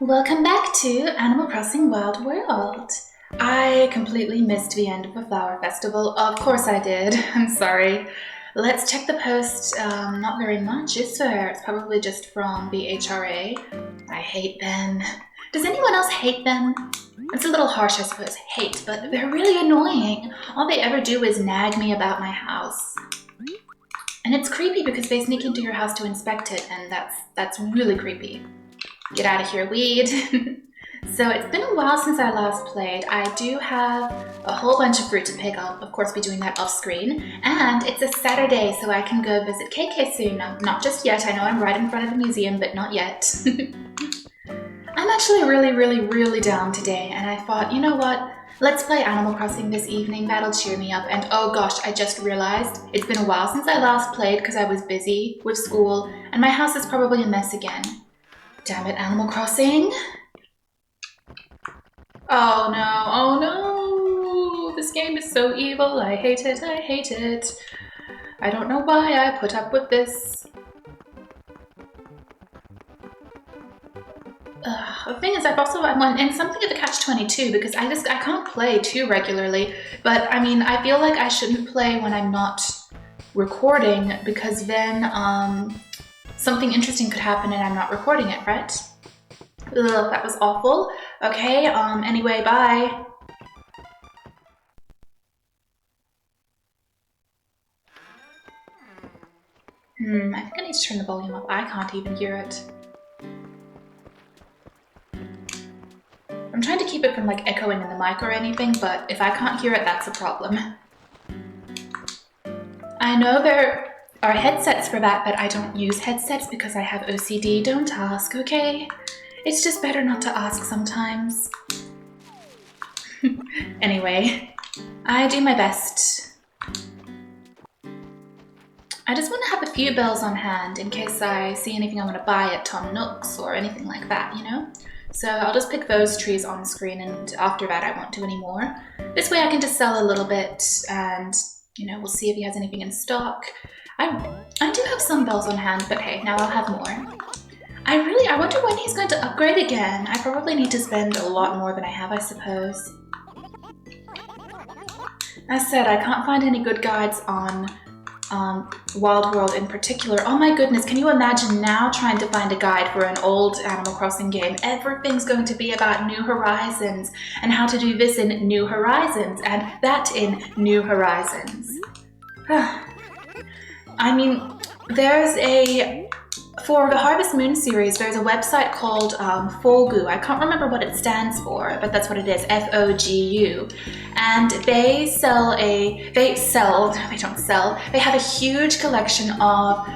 Welcome back to Animal Crossing Wild World. I completely missed the end of the flower festival. Of course I did. I'm sorry. Let's check the post. Not very much, is there? It's probably just from the HRA. I hate them. Does anyone else hate them? It's a little harsh, I suppose, hate, but they're really annoying. All they ever do is nag me about my house. And it's creepy because they sneak into your house to inspect it, and that's really creepy. Get out of here, weed. So it's been a while since I last played. I do have a whole bunch of fruit to pick. I'll of course be doing that off screen. And it's a Saturday, so I can go visit KK soon. Not just yet. I know I'm right in front of the museum, but not yet. I'm actually really down today, and I thought, you know what? Let's play Animal Crossing this evening. That'll cheer me up. And oh gosh, I just realized it's been a while since I last played because I was busy with school, and my house is probably a mess again. Damn it, Animal Crossing. Oh no, this game is so evil. I hate it. I don't know why I put up with this. The thing is, I'm in something of a catch-22 because I can't play too regularly, but I mean, I feel like I shouldn't play when I'm not recording because then something interesting could happen and I'm not recording it, right? Ugh, that was awful. Okay, anyway, bye. I think I need to turn the volume up. I can't even hear it. I'm trying to keep it from like echoing in the mic or anything, but if I can't hear it, that's a problem. I know there are headsets for that, but I don't use headsets because I have OCD. Don't ask, okay? It's just better not to ask sometimes. Anyway, I do my best. I just want to have a few bells on hand in case I see anything I want to buy at Tom Nook's or anything like that, you know? So I'll just pick those trees on screen, and after that I won't do any more. This way I can just sell a little bit and, you know, we'll see if he has anything in stock. I do have some bells on hand, but hey, now I'll have more. I wonder when he's going to upgrade again. I probably need to spend a lot more than I have, I suppose. As said, I can't find any good guides on Wild World in particular. Oh my goodness, can you imagine now trying to find a guide for an old Animal Crossing game? Everything's going to be about New Horizons and how to do this in New Horizons and that in New Horizons. I mean, for the Harvest Moon series, there's a website called Fogu. I can't remember what it stands for, but that's what it is, Fogu. And they have a huge collection of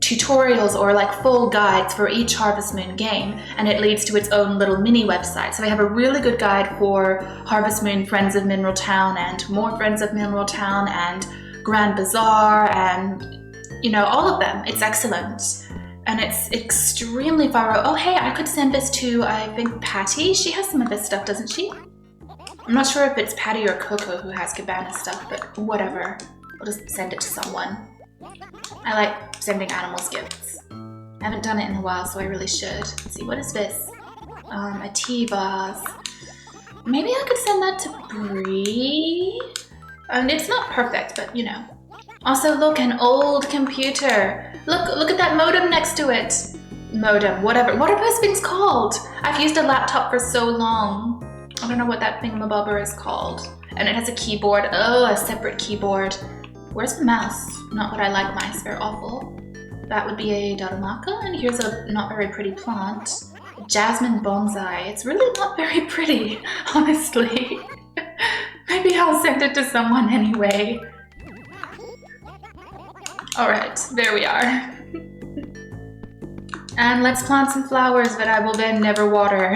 tutorials or like full guides for each Harvest Moon game, and it leads to its own little mini website. So they have a really good guide for Harvest Moon Friends of Mineral Town and more Friends of Mineral Town and Grand Bazaar and, you know, all of them. It's excellent. And it's extremely thorough. Oh, hey, I could send this to, I think, Patty. She has some of this stuff, doesn't she? I'm not sure if it's Patty or Coco who has Cabana stuff, but whatever. I'll just send it to someone. I like sending animals gifts. I haven't done it in a while, so I really should. Let's see, what is this? A tea vase. Maybe I could send that to Bree? It's not perfect, but you know. Also, look, an old computer. Look at that modem next to it. Modem, whatever. What are those things called? I've used a laptop for so long. I don't know what that thingamabobber is called. And it has a keyboard. Oh, a separate keyboard. Where's the mouse? Not that I like mice, they're awful. That would be a Darumaka, and here's a not very pretty plant. A jasmine bonsai. It's really not very pretty, honestly. Maybe I'll send it to someone anyway. Alright, there we are. And let's plant some flowers that I will then never water.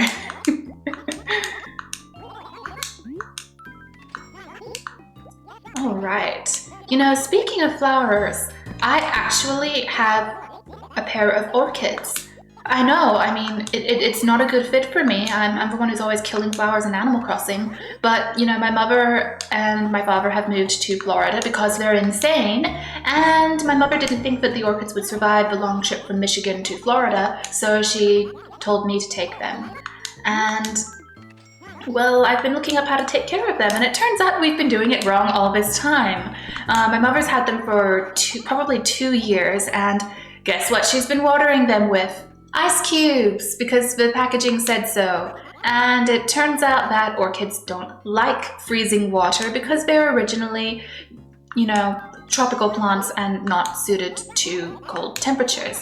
Alright. You know, speaking of flowers, I actually have a pair of orchids. I know, I mean, it's not a good fit for me. I'm the one who's always killing flowers in Animal Crossing. But, you know, my mother and my father have moved to Florida because they're insane. And my mother didn't think that the orchids would survive the long trip from Michigan to Florida. So she told me to take them. And well, I've been looking up how to take care of them, and it turns out we've been doing it wrong all this time. My mother's had them for probably 2 years, and guess what she's been watering them with? Ice cubes, because the packaging said so. And it turns out that orchids don't like freezing water because they're originally, tropical plants and not suited to cold temperatures.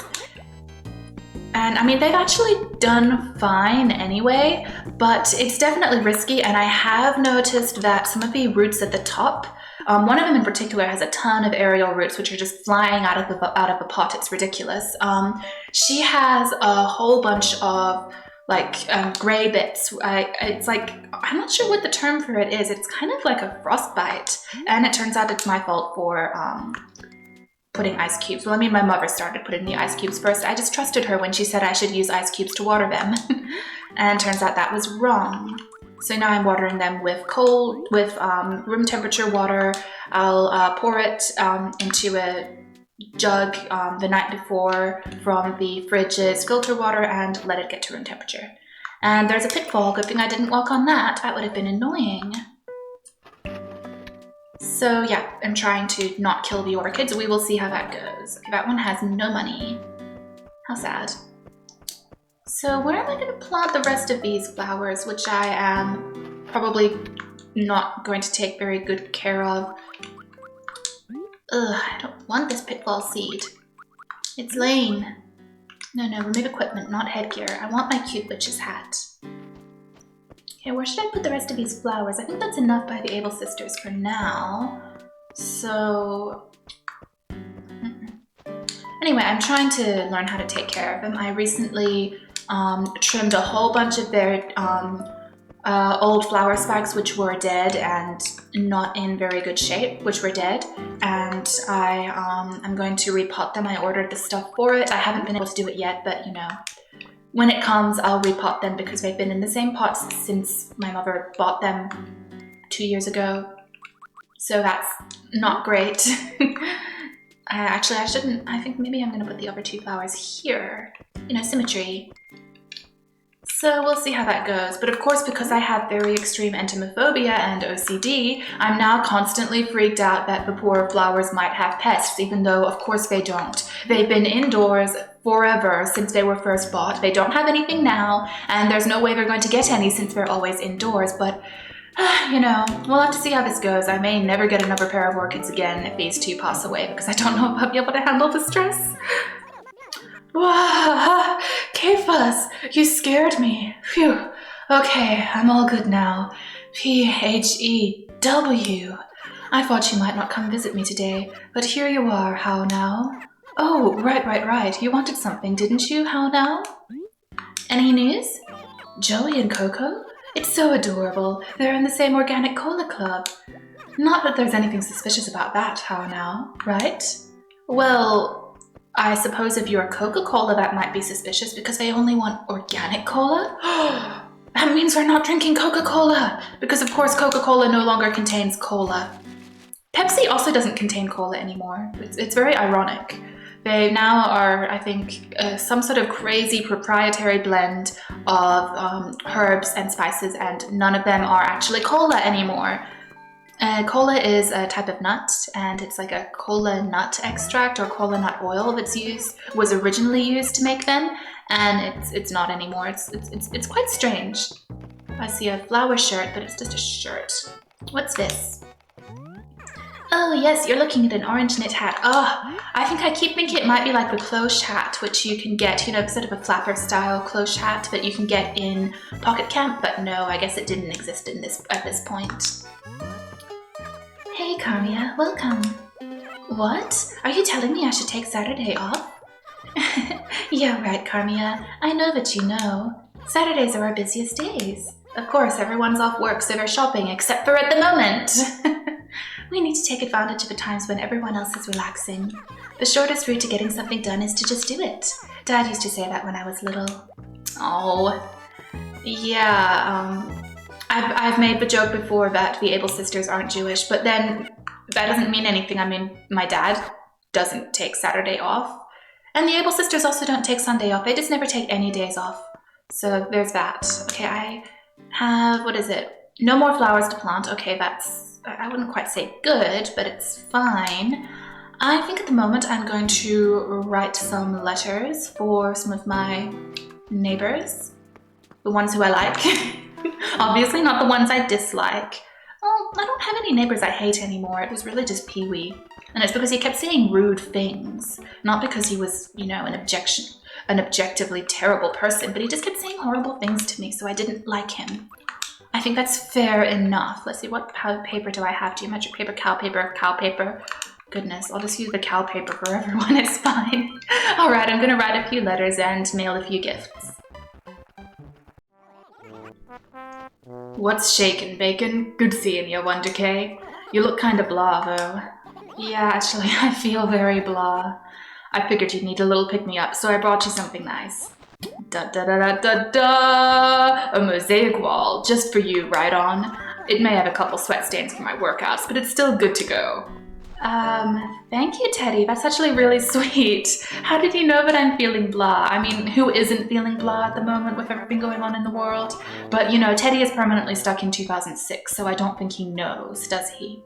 And I mean, they've actually done fine anyway, but it's definitely risky. And I have noticed that some of the roots at the top, one of them in particular has a ton of aerial roots, which are just flying out of the pot. It's ridiculous. She has a whole bunch of gray bits. It's like, I'm not sure what the term for it is. It's kind of like a frostbite. And it turns out it's my fault for putting ice cubes. Well, I mean, my mother started putting the ice cubes first. I just trusted her when she said I should use ice cubes to water them. And turns out that was wrong. So now I'm watering them with room temperature water. I'll pour it into a jug the night before from the fridge's filter water and let it get to room temperature. And there's a pitfall. Good thing I didn't walk on that. That would have been annoying. So yeah, I'm trying to not kill the orchids. We will see how that goes. Okay, that one has no money. How sad. So where am I going to plant the rest of these flowers, which I am probably not going to take very good care of? Ugh, I don't want this pitfall seed. It's lame. No, remove equipment, not headgear. I want my cute witch's hat. Okay, where should I put the rest of these flowers? I think that's enough by the Able Sisters for now. So... Anyway, I'm trying to learn how to take care of them. I recently trimmed a whole bunch of their old flower spikes, which were dead and not in very good shape, which were dead. And I'm going to repot them. I ordered the stuff for it. I haven't been able to do it yet, but when it comes, I'll repot them because they've been in the same pots since my mother bought them 2 years ago. So that's not great. Actually, I shouldn't. I think maybe I'm going to put the other 2 flowers here. Symmetry. So we'll see how that goes. But of course, because I have very extreme entomophobia and OCD, I'm now constantly freaked out that the poor flowers might have pests, even though of course they don't. They've been indoors forever since they were first bought. They don't have anything now, and there's no way they're going to get any since they're always indoors. But, we'll have to see how this goes. I may never get another pair of orchids again if these 2 pass away, because I don't know if I'll be able to handle the stress. Wow, Cephas, you scared me. Phew. Okay, I'm all good now. P-H-E-W. I thought you might not come visit me today, but here you are, how now? Oh, right. You wanted something, didn't you, how now? Any news? Joey and Coco? It's so adorable. They're in the same organic cola club. Not that there's anything suspicious about that, how now, right? Well, I suppose if you're Coca-Cola, that might be suspicious because they only want organic cola? That means we're not drinking Coca-Cola because of course Coca-Cola no longer contains cola. Pepsi also doesn't contain cola anymore. It's very ironic. They now are, I think, some sort of crazy proprietary blend of herbs and spices, and none of them are actually cola anymore. Cola is a type of nut, and it's like a cola nut extract or cola nut oil was originally used to make them, and it's not anymore. It's quite strange. I see a flower shirt, but it's just a shirt. What's this? Oh yes, you're looking at an orange knit hat. Oh, I keep thinking it might be like the cloche hat, which you can get, sort of a flapper style cloche hat that you can get in Pocket Camp, but no, I guess it didn't exist at this point. Hey Carmia, welcome. What? Are you telling me I should take Saturday off? Yeah, right, Carmia. I know that you know. Saturdays are our busiest days. Of course, everyone's off work, so they're shopping, except for at the moment. We need to take advantage of the times when everyone else is relaxing. The shortest route to getting something done is to just do it. Dad used to say that when I was little. Oh. Yeah, I've made the joke before that the Able Sisters aren't Jewish, but then that doesn't mean anything. I mean, my dad doesn't take Saturday off. And the Able Sisters also don't take Sunday off. They just never take any days off. So there's that. Okay, I have, what is it? No more flowers to plant. Okay, that's, I wouldn't quite say good, but it's fine. I think at the moment I'm going to write some letters for some of my neighbors. The ones who I like. Obviously not the ones I dislike. Well, I don't have any neighbors I hate anymore. It was really just Pee-wee. And it's because he kept saying rude things. Not because he was, you know, an objectively terrible person, but he just kept saying horrible things to me, so I didn't like him. I think that's fair enough. Let's see, what paper do I have? Geometric paper, cal paper. Goodness, I'll just use the cal paper for everyone, it's fine. All right, I'm gonna write a few letters and mail a few gifts. What's shaking, Bacon? Good seeing you, Wonder K. You look kinda blah, though. Yeah, actually, I feel very blah. I figured you'd need a little pick-me-up, so I brought you something nice. Da-da-da-da-da-da! A mosaic wall, just for you, right on. It may have a couple sweat stains from my workouts, but it's still good to go. Thank you, Teddy. That's actually really sweet. How did you know that I'm feeling blah? I mean, who isn't feeling blah at the moment with everything going on in the world? But, you know, Teddy is permanently stuck in 2006, so I don't think he knows, does he?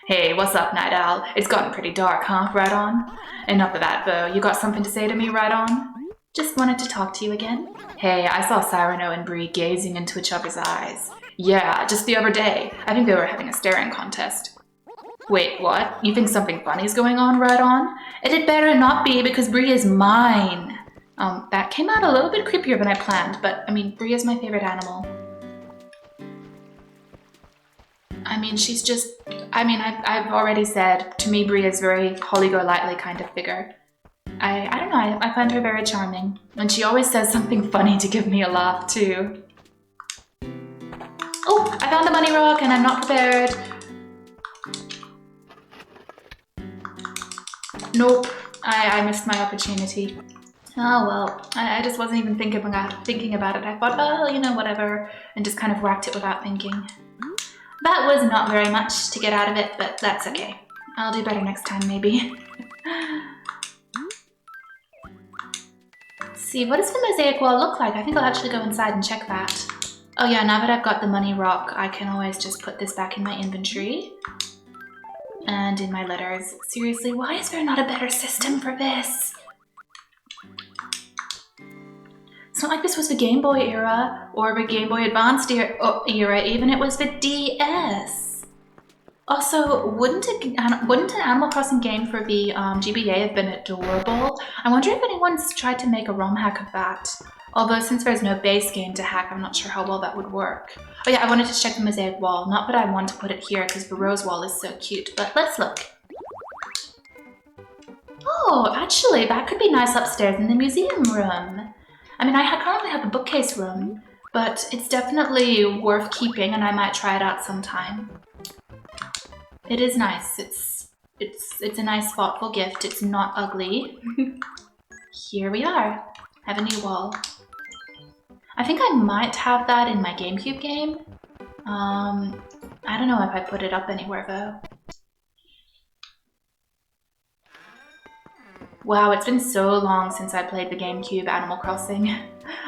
Hey, what's up, Night Owl? It's gotten pretty dark, huh? Right on? Enough of that, though. You got something to say to me, right on? Just wanted to talk to you again. Hey, I saw Cyrano and Bree gazing into each other's eyes. Yeah, just the other day. I think they were having a staring contest. Wait, what? You think something funny's going on, right on? It had better not be, because Bree is mine. That came out a little bit creepier than I planned, but, I mean, Bree is my favorite animal. I mean, she's just, I mean, I've already said, to me, Bree is very Holly-go-lightly kind of figure. I don't know, I find her very charming. And she always says something funny to give me a laugh, too. Oh, I found the money rock and I'm not prepared. Nope, I missed my opportunity. Oh well, I just wasn't even thinking about it. I thought, well, you know, whatever, and just kind of whacked it without thinking. That was not very much to get out of it, but that's okay. I'll do better next time, maybe. Let's see, what does the mosaic wall look like? I think I'll actually go inside and check that. Oh yeah, now that I've got the money rock, I can always just put this back in my inventory. And in my letters. Seriously, why is there not a better system for this? It's not like this was the Game Boy era or the Game Boy Advanced era, even it was the DS. Also, wouldn't an Animal Crossing game for the GBA have been adorable? I wonder if anyone's tried to make a ROM hack of that. Although since there's no base game to hack, I'm not sure how well that would work. Oh yeah, I wanted to check the mosaic wall. Not that I want to put it here because the rose wall is so cute, but let's look. Oh, actually, that could be nice upstairs in the museum room. I mean, I currently have a bookcase room, but it's definitely worth keeping and I might try it out sometime. It is nice. It's a nice, thoughtful gift. It's not ugly. Here we are. Have a new wall. I think I might have that in my GameCube game. I don't know if I put it up anywhere though. Wow, it's been so long since I played the GameCube Animal Crossing.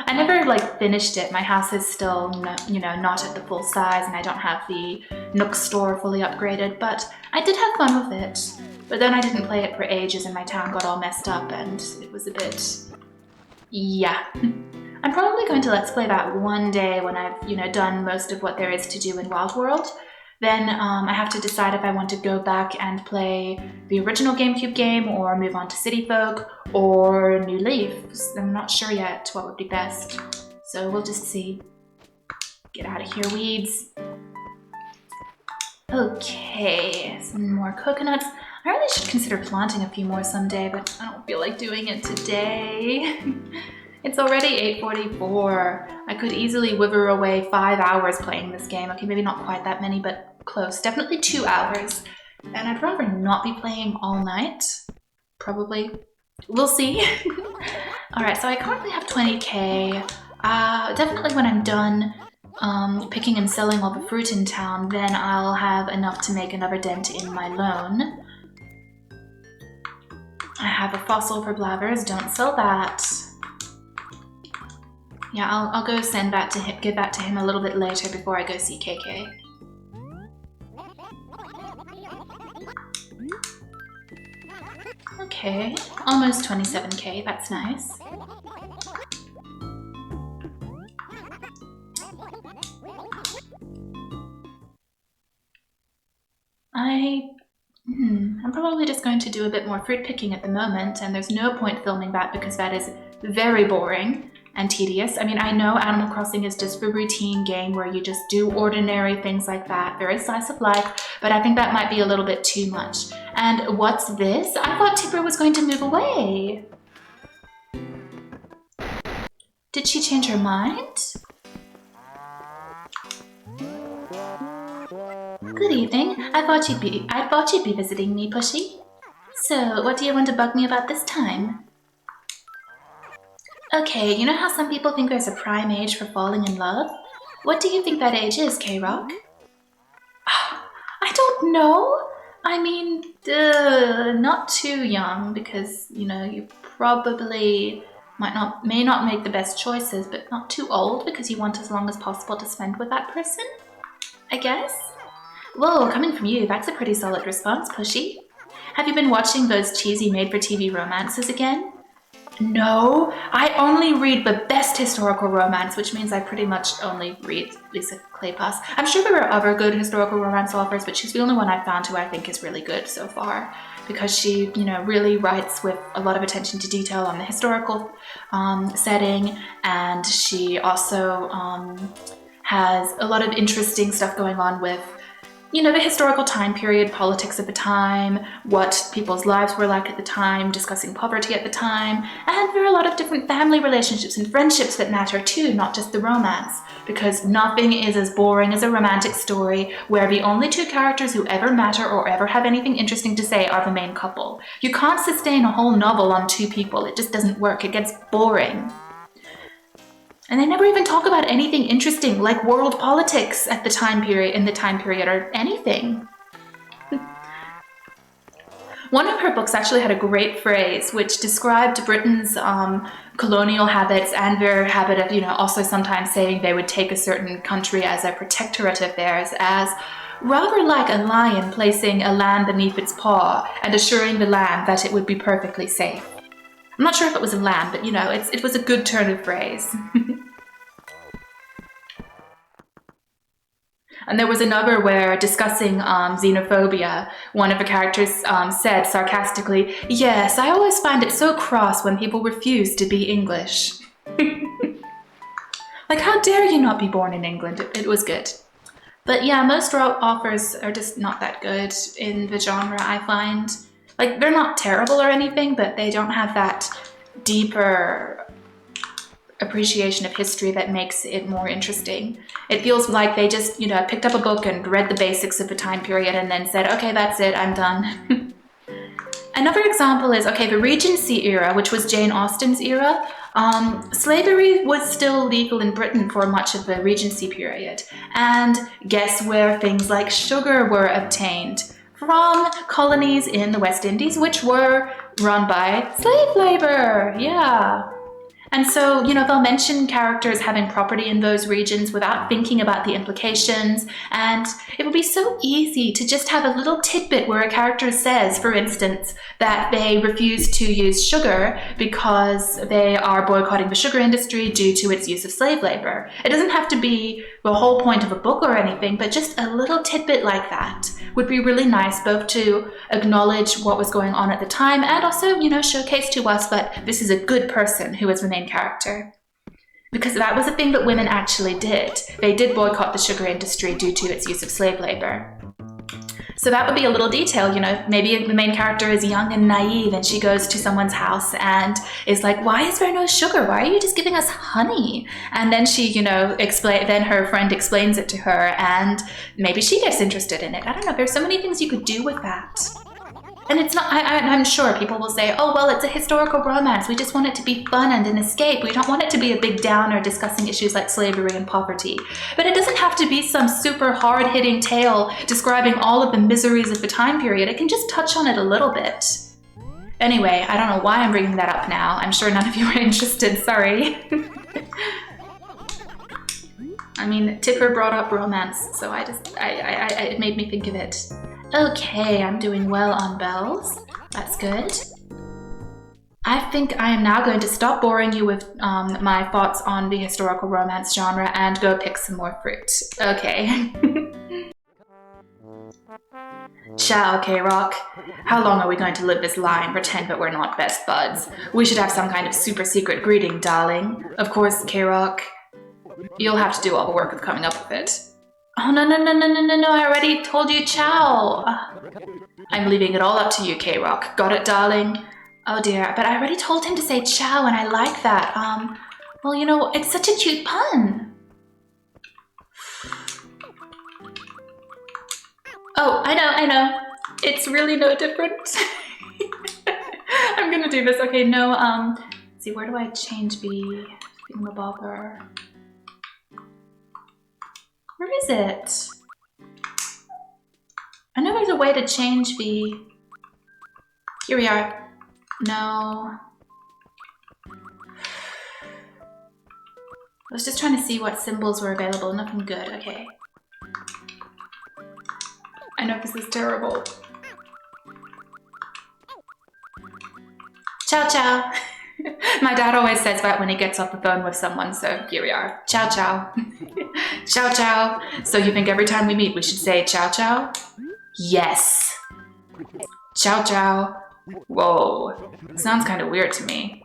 I never finished it. My house is still, not at the full size and I don't have the Nook store fully upgraded, but I did have fun with it. But then I didn't play it for ages and my town got all messed up and it was a bit... yeah. I'm probably going to Let's Play that one day when I've, done most of what there is to do in Wild World. Then I have to decide if I want to go back and play the original GameCube game or move on to City Folk or New Leaf. I'm not sure yet what would be best. So we'll just see. Get out of here, weeds. Okay, some more coconuts. I really should consider planting a few more someday, but I don't feel like doing it today. It's already 8:44. I could easily wither away 5 hours playing this game. Okay, maybe not quite that many, but close. Definitely 2 hours. And I'd rather not be playing all night. Probably. We'll see. Alright, so I currently have 20k. Definitely when I'm done picking and selling all the fruit in town, then I'll have enough to make another dent in my loan. I have a fossil for Blathers. Don't sell that. Yeah, I'll go send that to him, give that to him a little bit later before I go see KK. Okay, almost 27k, that's nice. I'm probably just going to do a bit more fruit picking at the moment, and there's no point filming that because that is very boring and tedious. I mean, I know Animal Crossing is just a routine game where you just do ordinary things like that, very slice of life, but I think that might be a little bit too much. And what's this? I thought Tipper was going to move away. Did she change her mind? Good evening. I thought you'd be visiting me, Pushy. So, what do you want to bug me about this time? Okay, you know how some people think there's a prime age for falling in love? What do you think that age is, K-Rock? I don't know. I mean, not too young because, you know, you probably may not make the best choices, but not too old because you want as long as possible to spend with that person, I guess? Whoa, coming from you, that's a pretty solid response, Pushy. Have you been watching those cheesy made-for-TV romances again? No, I only read the best historical romance, which means I pretty much only read Lisa Kleypas. I'm sure there are other good historical romance authors, but she's the only one I've found who I think is really good so far because she, you know, really writes with a lot of attention to detail on the historical setting, and she also has a lot of interesting stuff going on with, you know, the historical time period, politics of the time, what people's lives were like at the time, discussing poverty at the time, and there are a lot of different family relationships and friendships that matter too, not just the romance, because nothing is as boring as a romantic story where the only two characters who ever matter or ever have anything interesting to say are the main couple. You can't sustain a whole novel on two people. It just doesn't work. It gets boring. And they never even talk about anything interesting like world politics at the time period or anything. One of her books actually had a great phrase which described Britain's colonial habits and their habit of, you know, also sometimes saying they would take a certain country as a protectorate of theirs as rather like a lion placing a lamb beneath its paw and assuring the lamb that it would be perfectly safe. I'm not sure if it was a lamb, but you know, it was a good turn of phrase. And there was another where, discussing xenophobia, one of the characters said sarcastically, "Yes, I always find it so cross when people refuse to be English." Like, how dare you not be born in England? It was good. But yeah, most authors are just not that good in the genre, I find. Like, they're not terrible or anything, but they don't have that deeper appreciation of history that makes it more interesting. It feels like they just, you know, picked up a book and read the basics of the time period and then said, okay, that's it, I'm done. Another example is, okay, the Regency era, which was Jane Austen's era. Slavery was still legal in Britain for much of the Regency period. And guess where things like sugar were obtained? From colonies in the West Indies, which were run by slave labor. Yeah. And so, you know, they'll mention characters having property in those regions without thinking about the implications. And it would be so easy to just have a little tidbit where a character says, for instance, that they refuse to use sugar because they are boycotting the sugar industry due to its use of slave labor. It doesn't have to be the whole point of a book or anything, but just a little tidbit like that would be really nice, both to acknowledge what was going on at the time and also, you know, showcase to us that this is a good person who is the main character. Because that was a thing that women actually did. They did boycott the sugar industry due to its use of slave labor. So that would be a little detail, you know, maybe the main character is young and naive and she goes to someone's house and is like, why is there no sugar? Why are you just giving us honey? And then she, you know, then her friend explains it to her and maybe she gets interested in it. I don't know, there's so many things you could do with that. And it's not, I'm sure people will say, oh, well, it's a historical romance. We just want it to be fun and an escape. We don't want it to be a big downer discussing issues like slavery and poverty. But it doesn't have to be some super hard-hitting tale describing all of the miseries of the time period. It can just touch on it a little bit. Anyway, I don't know why I'm bringing that up now. I'm sure none of you are interested, sorry. I mean, Tipper brought up romance, so it made me think of it. Okay, I'm doing well on bells. That's good. I think I am now going to stop boring you with my thoughts on the historical romance genre and go pick some more fruit. Okay. Ciao, K-Rock. How long are we going to live this lie and pretend that we're not best buds? We should have some kind of super secret greeting, darling. Of course, K-Rock. You'll have to do all the work of coming up with it. Oh, no, I already told you ciao. I'm leaving it all up to you, K-Rock. Got it, darling? Oh dear, but I already told him to say ciao and I like that. Well, you know, it's such a cute pun. Oh, I know. It's really no different. I'm gonna do this. Okay, no, let's see, where do I change the thingamabobber? Where is it? I know there's a way to change the... Here we are. No. I was just trying to see what symbols were available. Nothing good. Okay. I know this is terrible. Ciao, ciao. My dad always says that when he gets off the phone with someone, so here we are. Ciao, ciao. Ciao, ciao. So you think every time we meet we should say ciao, ciao? Yes. Ciao, ciao. Whoa. Sounds kind of weird to me.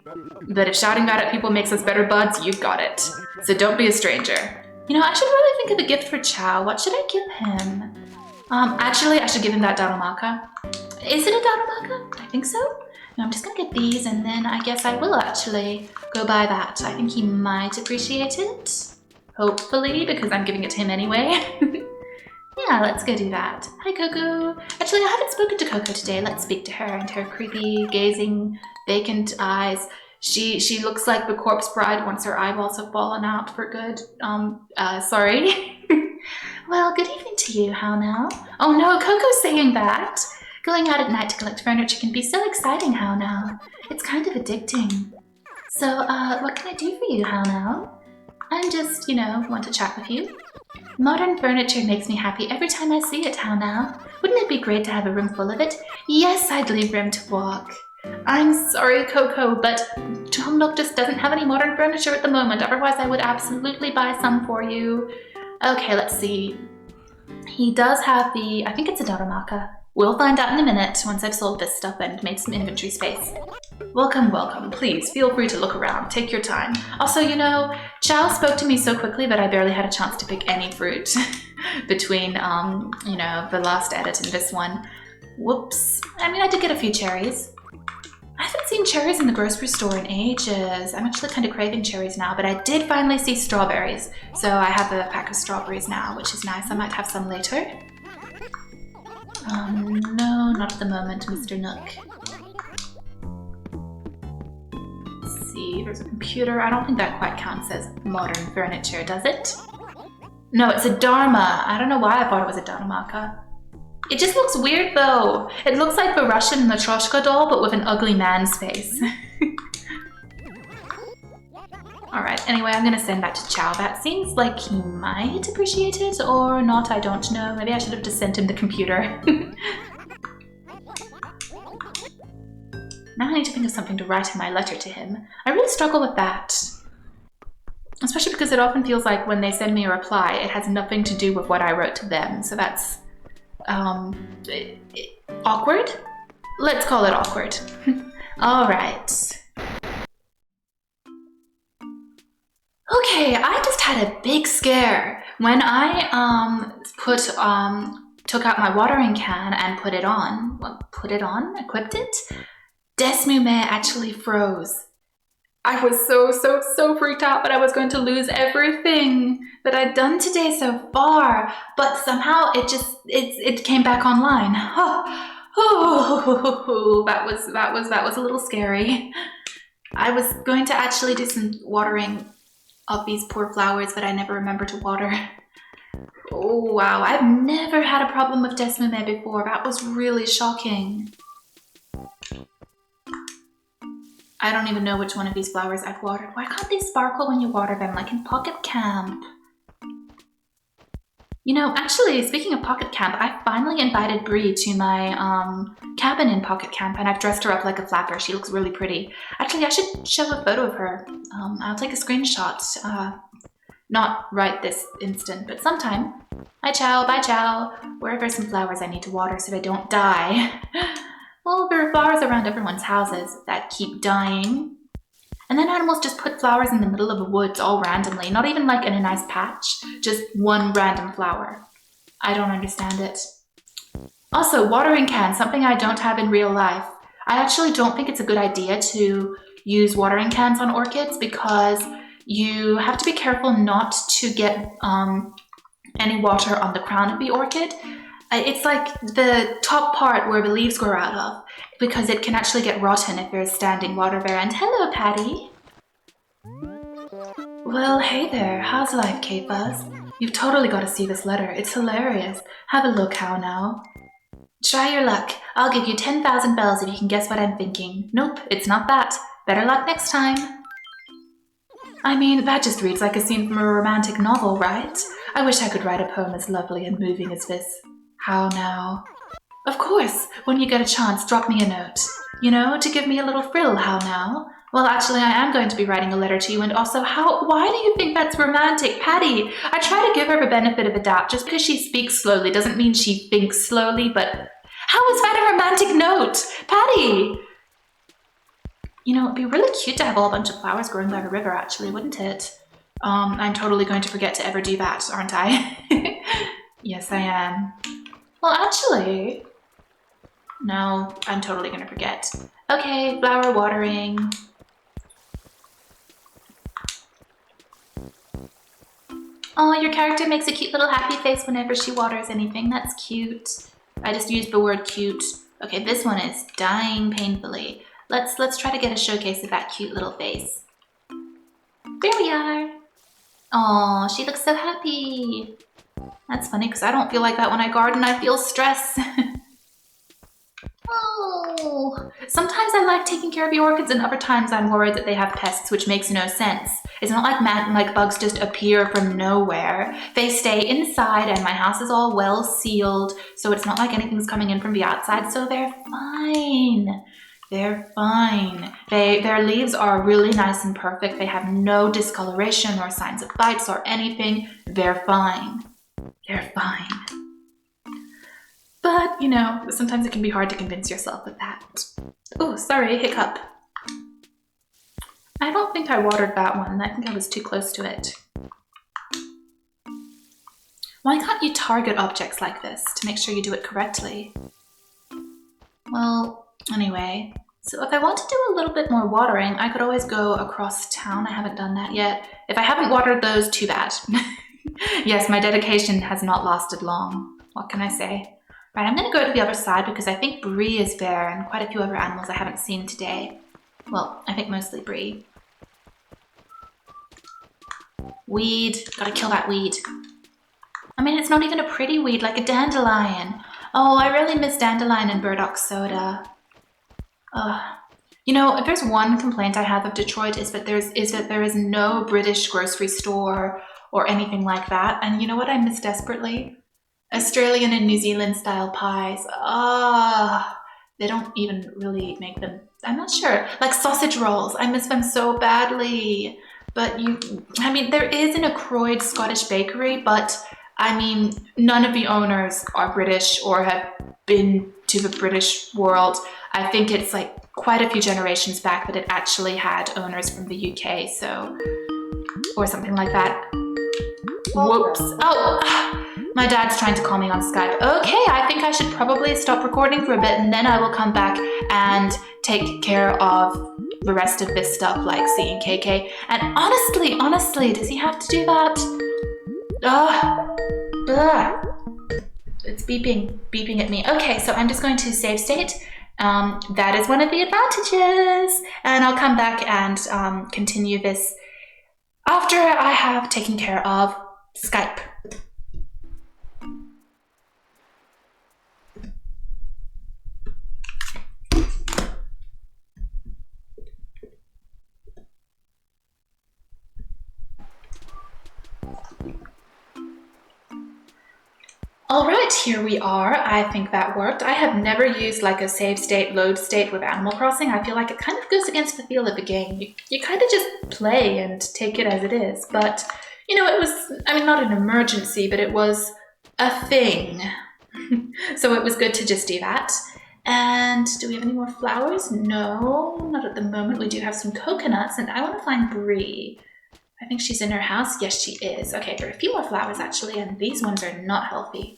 But if shouting that at people makes us better buds, you've got it. So don't be a stranger. You know, I should really think of a gift for Chow. What should I give him? Actually, I should give him that Darumaka. Is it a Darumaka? I think so. No, I'm just gonna get these and then I guess I will actually go buy that. I think he might appreciate it. Hopefully, because I'm giving it to him anyway. Yeah, let's go do that. Hi, Coco. Actually, I haven't spoken to Coco today. Let's speak to her and her creepy, gazing, vacant eyes. She looks like the corpse bride once her eyeballs have fallen out for good. Sorry. Well, good evening to you. How now? Oh no, Coco's saying that. Going out at night to collect furniture can be so exciting, how now? It's kind of addicting. So, what can I do for you, how now? I'm just, you know, want to chat with you. Modern furniture makes me happy every time I see it, how now? Wouldn't it be great to have a room full of it? Yes, I'd leave room to walk. I'm sorry, Coco, but Tom Nook just doesn't have any modern furniture at the moment. Otherwise, I would absolutely buy some for you. Okay, let's see. He does have the, I think it's a Darumaka. We'll find out in a minute once I've sold this stuff and made some inventory space. Welcome, welcome. Please feel free to look around. Take your time. Also, you know, Chow spoke to me so quickly that I barely had a chance to pick any fruit between, you know, the last edit and this one. Whoops. I mean, I did get a few cherries. I haven't seen cherries in the grocery store in ages. I'm actually kind of craving cherries now, but I did finally see strawberries. So I have a pack of strawberries now, which is nice. I might have some later. No, not at the moment, Mr. Nook. Let's see, there's a computer. I don't think that quite counts as modern furniture, does it? No, it's a Dharma. I don't know why I thought it was a Darumaka. It just looks weird though. It looks like the Russian Matryoshka doll, but with an ugly man's face. Alright, anyway, I'm gonna send that to Chow. That seems like he might appreciate it, or not, I don't know. Maybe I should have just sent him the computer. Now I need to think of something to write in my letter to him. I really struggle with that. Especially because it often feels like when they send me a reply, it has nothing to do with what I wrote to them. So that's, awkward? Let's call it awkward. Alright. Okay, I just had a big scare. When I, took out my watering can and put it on, equipped it, Desmume actually froze. I was so freaked out that I was going to lose everything that I'd done today so far, but somehow it came back online. Oh, that was a little scary. I was going to actually do some watering of these poor flowers that I never remember to water. Oh wow, I've never had a problem with Desmume before. That was really shocking. I don't even know which one of these flowers I've watered. Why can't they sparkle when you water them like in Pocket Camp? You know, actually, speaking of Pocket Camp, I finally invited Bree to my cabin in Pocket Camp, and I've dressed her up like a flapper. She looks really pretty. Actually, I should show a photo of her. I'll take a screenshot. Not right this instant, but sometime. Hi, Chow. Bye, Chow. Wherever some flowers I need to water so they don't die. Well, there are flowers around everyone's houses that keep dying. And then animals just put flowers in the middle of the woods all randomly, not even like in a nice patch, just one random flower. I don't understand it. Also, watering cans, something I don't have in real life. I actually don't think it's a good idea to use watering cans on orchids because you have to be careful not to get any water on the crown of the orchid. It's like the top part where the leaves grow out of, because it can actually get rotten if there's standing water there. And hello, Patty. Well, hey there. How's life, K-Fuzz? You've totally got to see this letter. It's hilarious. Have a look, how now? Try your luck. I'll give you 10,000 bells if you can guess what I'm thinking. Nope, it's not that. Better luck next time. I mean, that just reads like a scene from a romantic novel, right? I wish I could write a poem as lovely and moving as this. How now? Of course, when you get a chance, drop me a note. You know, to give me a little thrill, how now? Well, actually, I am going to be writing a letter to you, and also, why do you think that's romantic? Patty, I try to give her the benefit of the doubt. Just because she speaks slowly doesn't mean she thinks slowly, but how is that a romantic note? Patty! You know, it'd be really cute to have a whole bunch of flowers growing by the river, actually, wouldn't it? I'm totally going to forget to ever do that, aren't I? Yes, I am. Well, actually, no, I'm totally gonna forget. Okay, flower watering. Oh, your character makes a cute little happy face whenever she waters anything. That's cute. I just used the word cute. Okay, this one is dying painfully. Let's try to get a showcase of that cute little face. There we are. Oh, she looks so happy. That's funny because I don't feel like that when I garden. I feel stress. Oh, sometimes I like taking care of the orchids, and other times I'm worried that they have pests, which makes no sense. It's not like bugs just appear from nowhere. They stay inside, and my house is all well sealed, so it's not like anything's coming in from the outside, so they're fine. They're fine. Their leaves are really nice and perfect. They have no discoloration or signs of bites or anything. They're fine. They're fine. But, you know, sometimes it can be hard to convince yourself of that. Oh, sorry, hiccup. I don't think I watered that one. I think I was too close to it. Why can't you target objects like this to make sure you do it correctly? Well, anyway, so if I want to do a little bit more watering, I could always go across town. I haven't done that yet. If I haven't watered those, too bad. Yes, my dedication has not lasted long. What can I say? Right, I'm gonna go to the other side because I think Bree is there and quite a few other animals I haven't seen today. Well, I think mostly Bree. Weed, gotta kill that weed. I mean, it's not even a pretty weed, like a dandelion. Oh, I really miss dandelion and burdock soda. You know, if there's one complaint I have of Detroit is that there is no British grocery store or anything like that. And you know what I miss desperately? Australian and New Zealand style pies. They don't even really make them. I'm not sure. Like sausage rolls. I miss them so badly. But I mean, there is an Ackroyd Scottish bakery, but I mean, none of the owners are British or have been to the British world. I think it's like quite a few generations back that it actually had owners from the UK, so, or something like that. Whoops. Oh, my dad's trying to call me on Skype. Okay, I think I should probably stop recording for a bit and then I will come back and take care of the rest of this stuff like seeing KK. And honestly, does he have to do that? It's beeping at me. Okay, so I'm just going to save state. That is one of the advantages. And I'll come back and continue this after I have taken care of Skype. Alright, here we are. I think that worked. I have never used like a save state, load state with Animal Crossing. I feel like it kind of goes against the feel of the game. You kind of just play and take it as it is. But, you know, it was, I mean, not an emergency, but it was a thing. So it was good to just do that. And do we have any more flowers? No, not at the moment. We do have some coconuts, and I want to find Bree. I think she's in her house. Yes, she is. Okay, there are a few more flowers actually, and these ones are not healthy.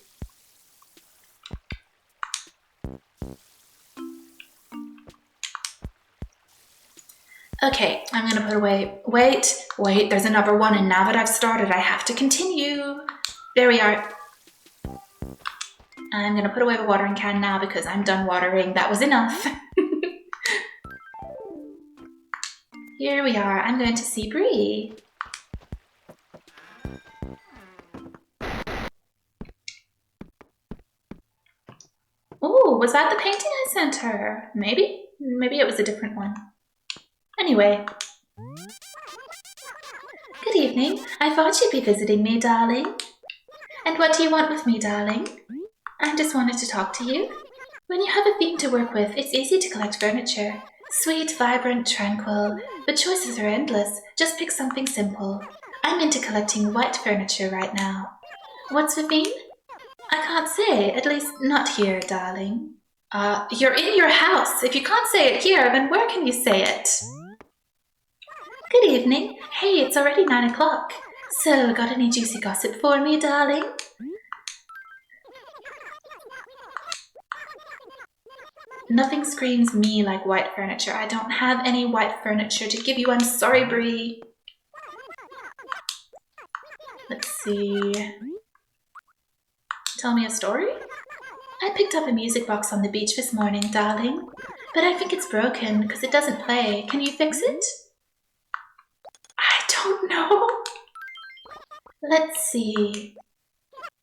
Okay, I'm gonna put away, wait, there's another one, and now that I've started, I have to continue. There we are. I'm gonna put away the watering can now because I'm done watering. That was enough. Here we are. I'm going to see Bree. Oh, was that the painting I sent her? Maybe? Maybe it was a different one. Anyway. Good evening. I thought you'd be visiting me, darling. And what do you want with me, darling? I just wanted to talk to you. When you have a theme to work with, it's easy to collect furniture. Sweet, vibrant, tranquil. The choices are endless. Just pick something simple. I'm into collecting white furniture right now. What's the theme? I can't say, at least not here, darling. You're in your house. If you can't say it here, then where can you say it? Good evening. Hey, it's already 9 o'clock. So, got any juicy gossip for me, darling? Nothing screams me like white furniture. I don't have any white furniture to give you. I'm sorry, Bree. Let's see. Tell me a story? I picked up a music box on the beach this morning, darling. But I think it's broken because it doesn't play. Can you fix it? I don't know. Let's see.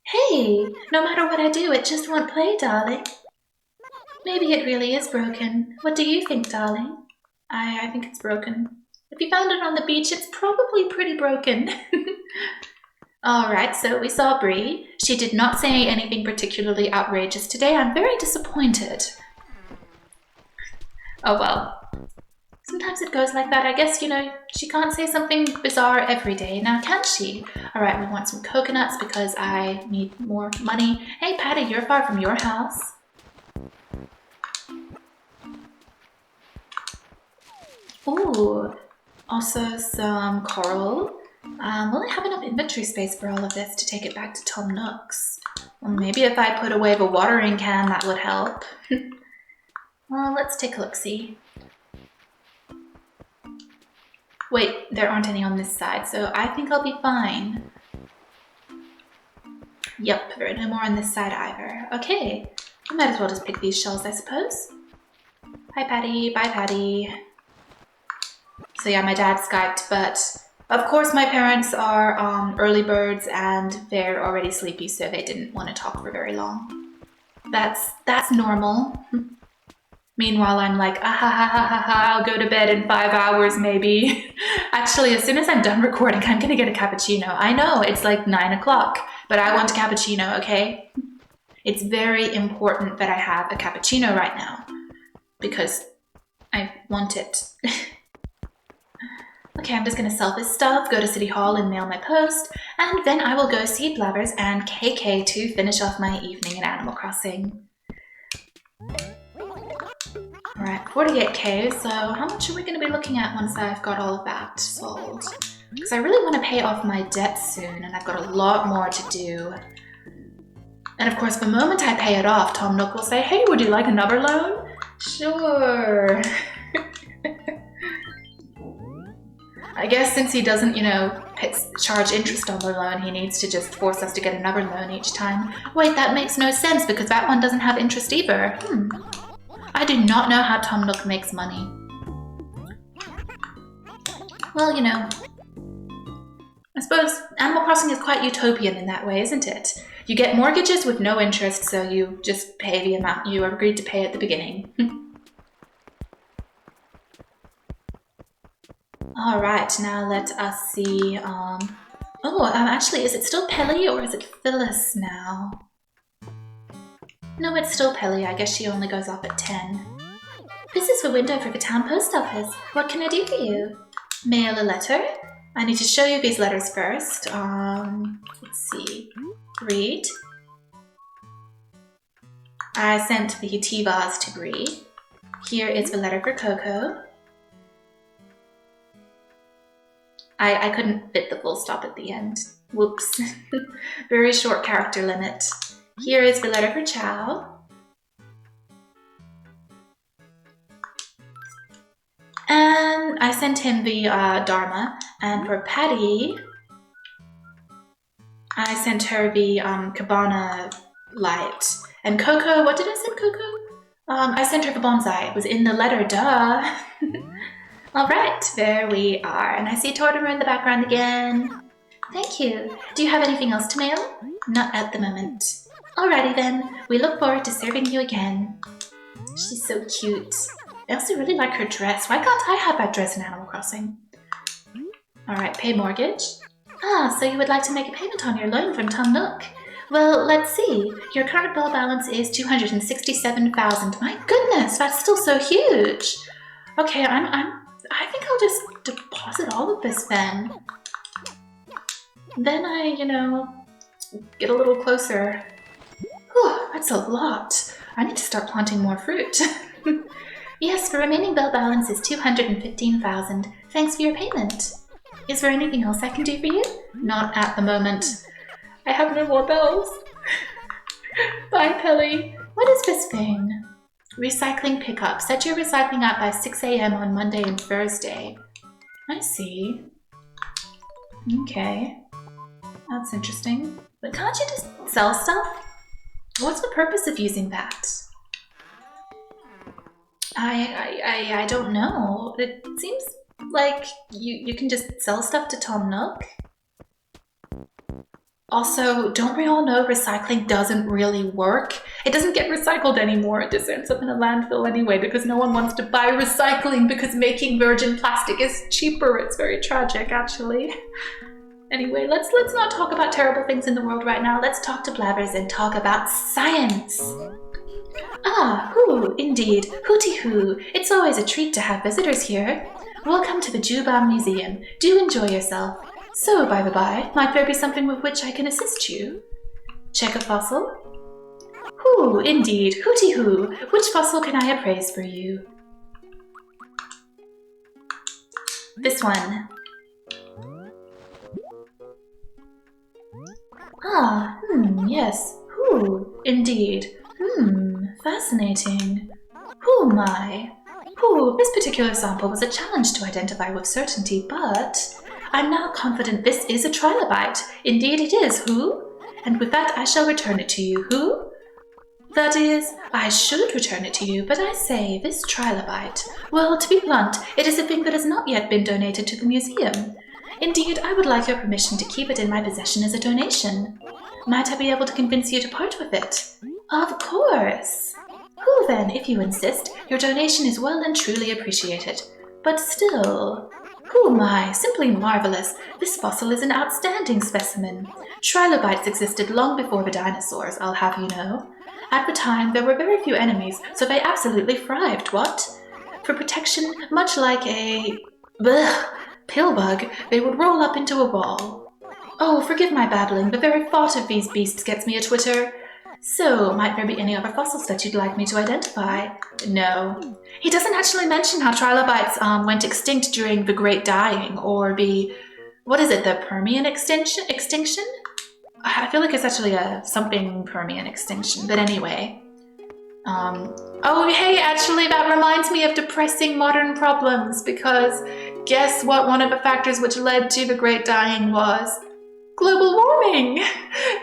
Hey, no matter what I do, it just won't play, darling. Maybe it really is broken. What do you think, darling? I think it's broken. If you found it on the beach, it's probably pretty broken. Alright, so we saw Bree. She did not say anything particularly outrageous today. I'm very disappointed. Oh well. Sometimes it goes like that. I guess, you know, she can't say something bizarre every day, now can she? Alright, we want some coconuts because I need more money. Hey Patty, you're far from your house. Ooh, also some coral. Will I have enough inventory space for all of this to take it back to Tom Nook's? Well, maybe if I put away the watering can, that would help. Well, let's take a look-see. Wait, there aren't any on this side, so I think I'll be fine. Yep, there are no more on this side either. Okay, I might as well just pick these shells, I suppose. Hi, Patty. Bye, Patty. So yeah, my dad Skyped, but of course my parents are early birds and they're already sleepy, so they didn't want to talk for very long. That's normal. Meanwhile, I'm like, ah ha ha ha ha ha, I'll go to bed in 5 hours maybe. Actually, as soon as I'm done recording, I'm gonna get a cappuccino. I know, it's like 9 o'clock, but I want a cappuccino, okay? It's very important that I have a cappuccino right now because I want it. Okay, I'm just gonna sell this stuff, go to City Hall and mail my post, and then I will go see Blathers and KK to finish off my evening in Animal Crossing. Alright, 48k, so how much are we gonna be looking at once I've got all of that sold? Because I really want to pay off my debt soon, and I've got a lot more to do. And of course, the moment I pay it off, Tom Nook will say, hey, would you like another loan? Sure. I guess since he doesn't, you know, charge interest on the loan, he needs to just force us to get another loan each time. Wait, that makes no sense because that one doesn't have interest either. I do not know how Tom Nook makes money. Well, you know, I suppose Animal Crossing is quite utopian in that way, isn't it? You get mortgages with no interest, so you just pay the amount you agreed to pay at the beginning. Alright, now let us see, actually, is it still Pelly or is it Phyllis now? No, it's still Pelly. I guess she only goes off at 10. This is the window for the town post office. What can I do for you? Mail a letter? I need to show you these letters first. Let's see. Read. I sent the tea vase to Bree. Here is the letter for Coco. I couldn't fit the full stop at the end. Whoops. Very short character limit. Here is the letter for Chow. And I sent him the Dharma. And for Patty, I sent her the Cabana light. And Coco, what did I send Coco? I sent her the bonsai. It was in the letter, duh. All right, there we are. And I see Tortimer in the background again. Thank you. Do you have anything else to mail? Not at the moment. Alrighty then, we look forward to serving you again. She's so cute. I also really like her dress. Why can't I have that dress in Animal Crossing? Alright, pay mortgage. Ah, so you would like to make a payment on your loan from Tom Nook. Well, let's see. Your current bill balance is 267,000. My goodness, that's still so huge. Okay, I think I'll just deposit all of this then. Then I, get a little closer. Whew, that's a lot. I need to start planting more fruit. Yes, the remaining bill balance is 215,000. Thanks for your payment. Is there anything else I can do for you? Not at the moment. I have no more bells. Bye, Pelly. What is this thing? Recycling pickup. Set your recycling out by 6 a.m. on Monday and Thursday. I see. Okay. That's interesting. But can't you just sell stuff? What's the purpose of using that? I don't know. It seems like you can just sell stuff to Tom Nook. Also, don't we all know recycling doesn't really work? It doesn't get recycled anymore. It just ends up in a landfill anyway because no one wants to buy recycling because making virgin plastic is cheaper. It's very tragic, actually. Anyway, let's not talk about terrible things in the world right now. Let's talk to Blabbers and talk about science. Ah, hoo, indeed. Hooty hoo. It's always a treat to have visitors here. Welcome to the Jubam Museum. Do enjoy yourself. So, by the by, might there be something with which I can assist you? Check a fossil? Hoo, indeed. Hooty hoo. Which fossil can I appraise for you? This one. Ah, yes. Hoo, indeed. Fascinating. Hoo my. Hoo, this particular sample was a challenge to identify with certainty, but I'm now confident this is a trilobite. Indeed it is, Hoo. And with that I shall return it to you, Hoo. That is, I should return it to you, but I say, this trilobite. Well, to be blunt, it is a thing that has not yet been donated to the museum. Indeed, I would like your permission to keep it in my possession as a donation. Might I be able to convince you to part with it? Of course. Who then, if you insist, your donation is well and truly appreciated. But still, who am I? Simply marvelous. This fossil is an outstanding specimen. Trilobites existed long before the dinosaurs, I'll have you know. At the time, there were very few enemies, so they absolutely thrived, what? For protection, much like a pillbug, they would roll up into a ball. Oh, forgive my babbling, the very thought of these beasts gets me a twitter. So, might there be any other fossils that you'd like me to identify? No. He doesn't actually mention how trilobites went extinct during the Great Dying, or the, the Permian extinction? I feel like it's actually a something Permian extinction, but anyway. Oh, hey, actually, that reminds me of depressing modern problems, because guess what one of the factors which led to the Great Dying was? Global warming!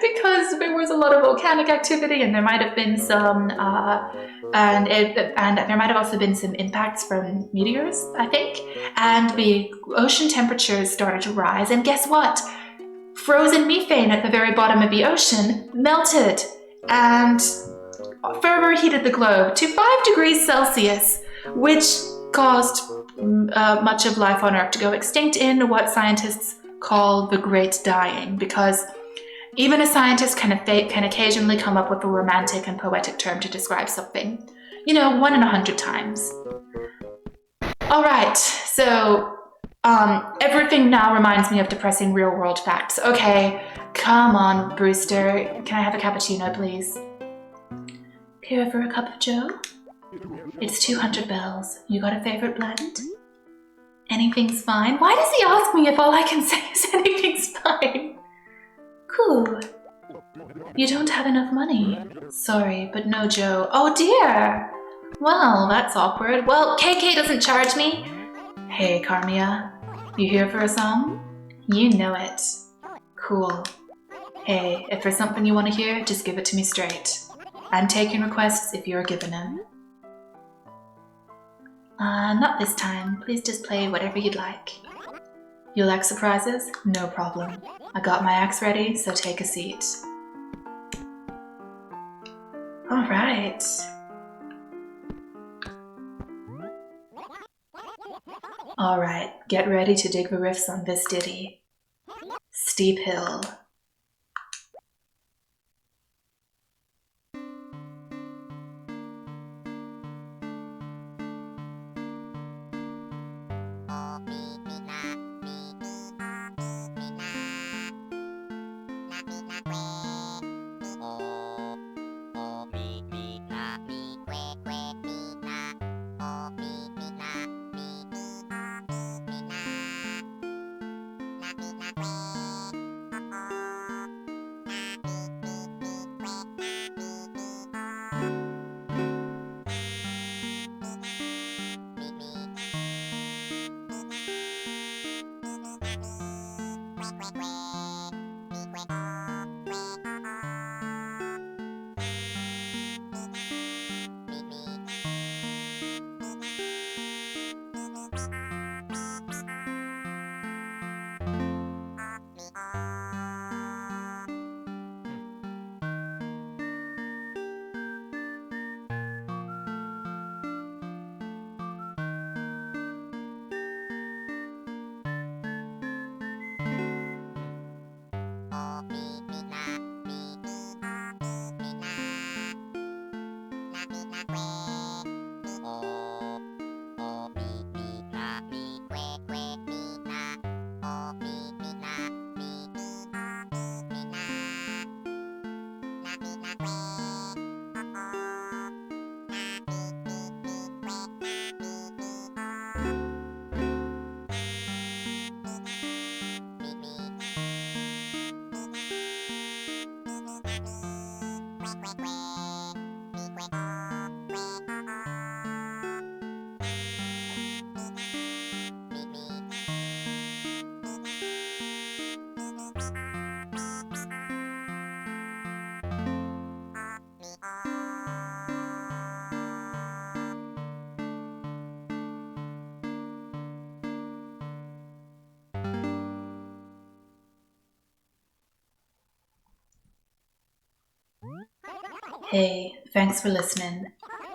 Because there was a lot of volcanic activity, and there might have been some, and there might have also been some impacts from meteors, I think, and the ocean temperatures started to rise, and guess what? Frozen methane at the very bottom of the ocean melted, and further heated the globe to 5 degrees Celsius, which caused much of life on Earth to go extinct in what scientists call the Great Dying, because Even a scientist can occasionally come up with a romantic and poetic term to describe something. You know, 1 in 100 times. All right, so everything now reminds me of depressing real-world facts. Okay, come on, Brewster. Can I have a cappuccino, please? Care for a cup of joe? It's 200 bells. You got a favorite blend? Anything's fine? Why does he ask me if all I can say is anything's fine? Cool. You don't have enough money. Sorry, but no joe. Oh dear! Well, that's awkward. Well, KK doesn't charge me. Hey, Carmia. You here for a song? You know it. Cool. Hey, if there's something you want to hear, just give it to me straight. I'm taking requests if you're giving them. Not this time. Please just play whatever you'd like. You like surprises? No problem. I got my axe ready, so take a seat. All right. All right, get ready to dig the riffs on this ditty. Steep Hill. Hey, thanks for listening.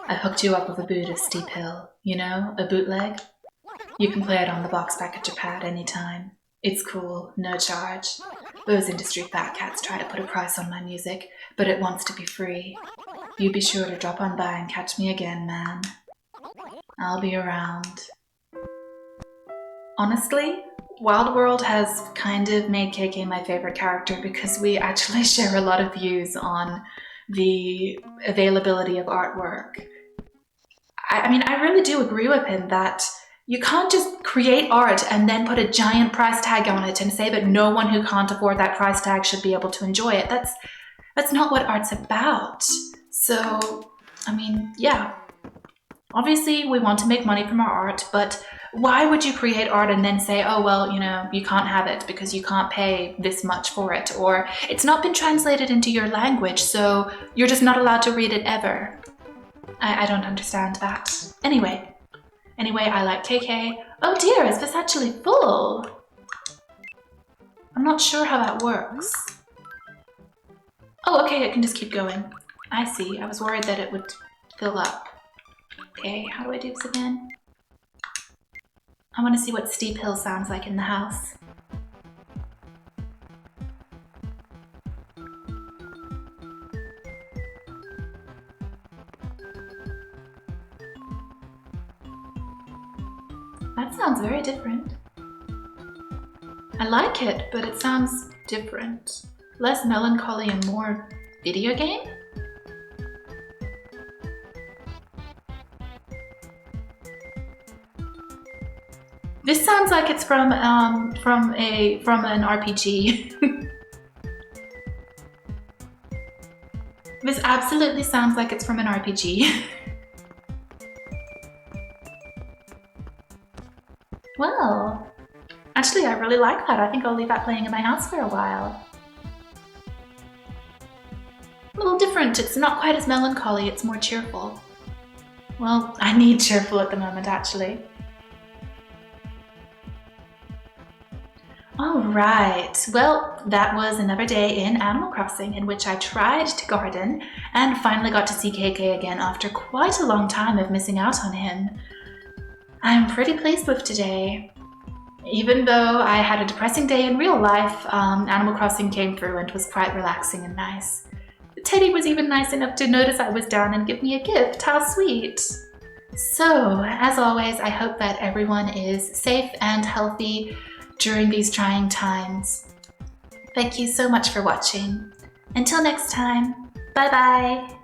I hooked you up with a boot of Steep Hill. You know, a bootleg? You can play it on the box back at your pad anytime. It's cool, no charge. Those industry fat cats try to put a price on my music, but it wants to be free. You be sure to drop on by and catch me again, man. I'll be around. Honestly, Wild World has kind of made KK my favorite character because we actually share a lot of views on the availability of artwork. I mean, I really do agree with him that you can't just create art and then put a giant price tag on it and say that no one who can't afford that price tag should be able to enjoy it. That's not what art's about. So, I mean, yeah. Obviously, we want to make money from our art, but why would you create art and then say, oh, well, you know, you can't have it because you can't pay this much for it, or it's not been translated into your language, so you're just not allowed to read it ever. I don't understand that. Anyway, I like KK. Oh dear, is this actually full? I'm not sure how that works. Oh, okay, it can just keep going. I see, I was worried that it would fill up. Okay, how do I do this again? I want to see what Steep Hill sounds like in the house. That sounds very different. I like it, but it sounds different. Less melancholy and more video game? This sounds like it's from an RPG. This absolutely sounds like it's from an RPG. Well, actually I really like that. I think I'll leave that playing in my house for a while. A little different. It's not quite as melancholy, it's more cheerful. Well, I need cheerful at the moment, actually. Alright, well, that was another day in Animal Crossing in which I tried to garden and finally got to see KK again after quite a long time of missing out on him. I'm pretty pleased with today. Even though I had a depressing day in real life, Animal Crossing came through and was quite relaxing and nice. Teddy was even nice enough to notice I was down and give me a gift. How sweet! So, as always, I hope that everyone is safe and healthy during these trying times. Thank you so much for watching. Until next time, bye bye!